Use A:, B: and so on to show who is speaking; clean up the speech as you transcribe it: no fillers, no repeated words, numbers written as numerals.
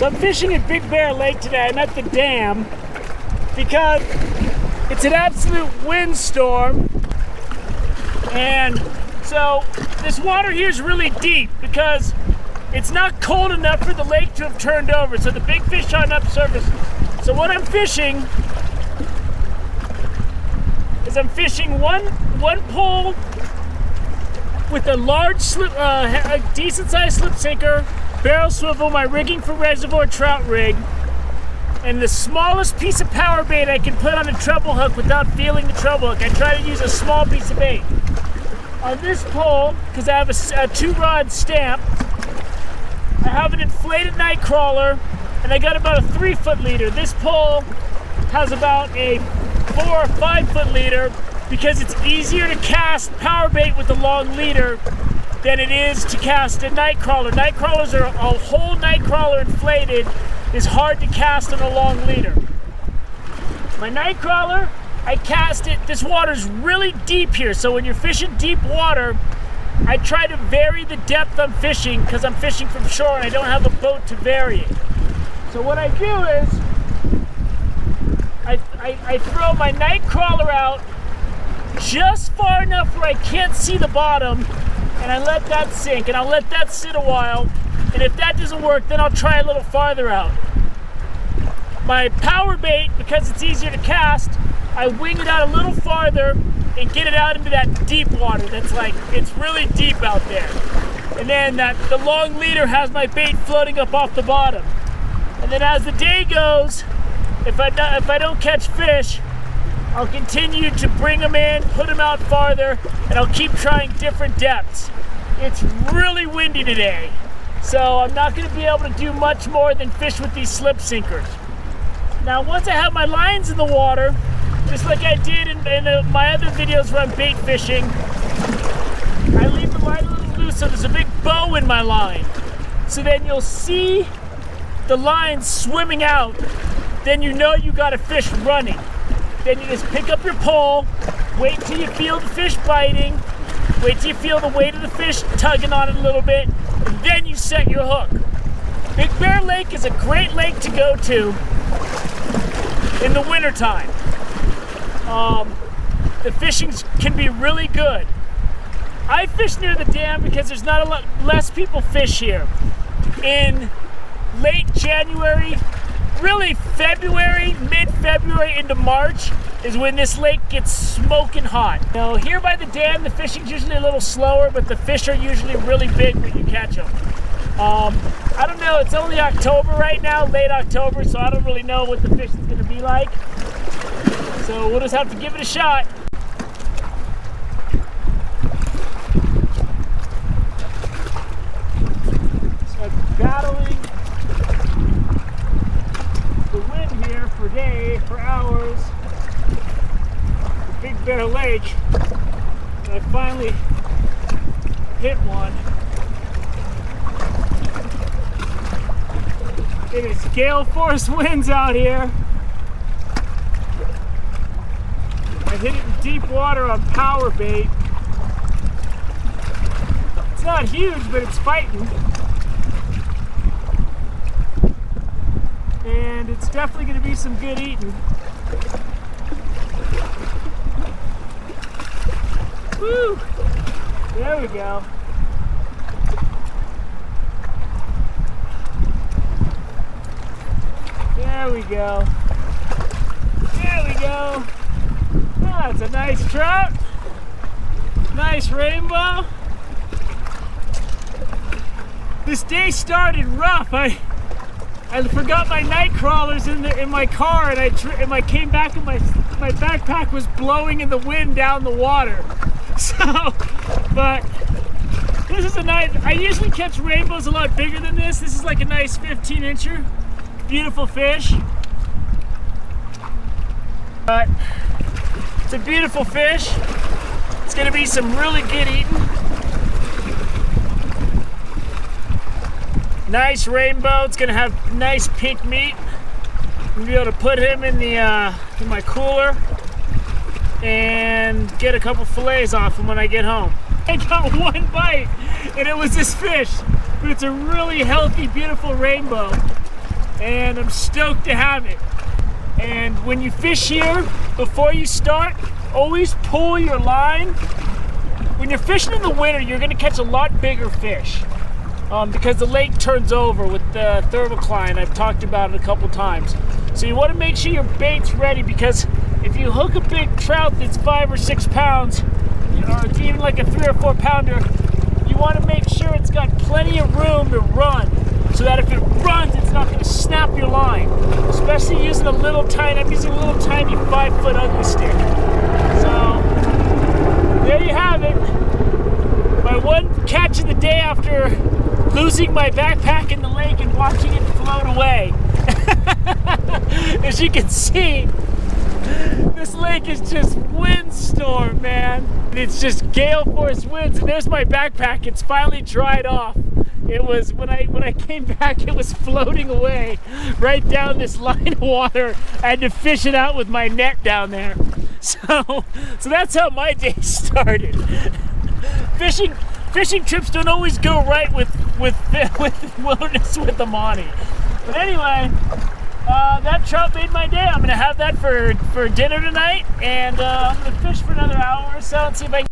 A: So I'm fishing at Big Bear Lake today. I'm at the dam because it's an absolute windstorm. And so this water here is really deep because it's not cold enough for the lake to have turned over. So the big fish aren't up surface. So what I'm fishing is I'm fishing one pole with a large slip, a decent sized slip sinker, barrel swivel, my rigging for Reservoir Trout rig, and the smallest piece of power bait I can put on a treble hook without feeling the treble hook. I try to use a small piece of bait. On this pole, because I have a 2-rod stamp, I have an inflated night crawler, and I got about a 3-foot leader. This pole has about a 4 or 5-foot leader because it's easier to cast power bait with the long leader than it is to cast a night crawler. Night crawlers are a whole night crawler inflated is hard to cast on a long leader. My night crawler, I cast it. This water's really deep here, so when you're fishing deep water, I try to vary the depth I'm fishing because I'm fishing from shore and I don't have a boat to vary it. So what I do is I throw my night crawler out just far enough where I can't see the bottom, and I let that sink, and I'll let that sit a while, and if that doesn't work, then I'll try a little farther out. My power bait, because it's easier to cast, I wing it out a little farther and get it out into that deep water that's like, it's really deep out there. And then the long leader has my bait floating up off the bottom. And then as the day goes, if I don't catch fish, I'll continue to bring them in, put them out farther, and I'll keep trying different depths. It's really windy today, so I'm not going to be able to do much more than fish with these slip sinkers. Now, once I have my lines in the water, just like I did in my other videos where I'm bait fishing, I leave the line a little loose so there's a big bow in my line. So then you'll see the line swimming out, then you know you got a fish running. Then you just pick up your pole, wait till you feel the fish biting, wait till you feel the weight of the fish tugging on it a little bit, and then you set your hook. Big Bear Lake is a great lake to go to in the wintertime. The fishing can be really good. I fish near the dam because there's not a lot less people fish here. In late January, really February, mid-February into March is when this lake gets smoking hot. Now here by the dam, the fishing's usually a little slower, but the fish are usually really big when you catch them. I don't know, it's only October right now, late October, so I don't really know what the fish is gonna be like. So we'll just have to give it a shot. So I'm battling the wind here for hours, the Big Bear Lake, and I finally hit one. It is gale force winds out here. I hit it in deep water on power bait. It's not huge, but it's fighting. And it's definitely going to be some good eating. Woo! There we go. There we go. There we go. Ah, it's a nice trout. Nice rainbow. This day started rough. I forgot my night crawlers in my car, and I came back and my backpack was blowing in the wind down the water. So, but this is a nice. I usually catch rainbows a lot bigger than this. This is like a nice 15-incher. Beautiful fish. But it's a beautiful fish. It's gonna be some really good eating. Nice rainbow. It's gonna have nice pink meat. I'm gonna be able to put him in my cooler and get a couple fillets off him when I get home. I got one bite, and it was this fish, but it's a really healthy, beautiful rainbow. and I'm stoked to have it. And when you fish here, before you start, always pull your line. When you're fishing in the winter, you're gonna catch a lot bigger fish because the lake turns over with the thermocline. I've talked about it a couple times. So you wanna make sure your bait's ready, because if you hook a big trout that's 5 or 6 pounds, or it's even like a 3 or 4 pounder, you wanna make sure it's got plenty of room to run, so that if it runs, it's not gonna snap your line. Especially using I'm using a little tiny 5-foot ugly stick. So, there you have it. My one catch of the day after losing my backpack in the lake and watching it float away. As you can see, this lake is just windstorm, man. It's just gale force winds, and there's my backpack. It's finally dried off. It was, when I came back, it was floating away right down this line of water. I had to fish it out with my net down there. So that's how my day started. Fishing trips don't always go right with wilderness with the Monty. But anyway, that trout made my day. I'm gonna have that for dinner tonight, and I'm gonna fish for another hour or so and see if I can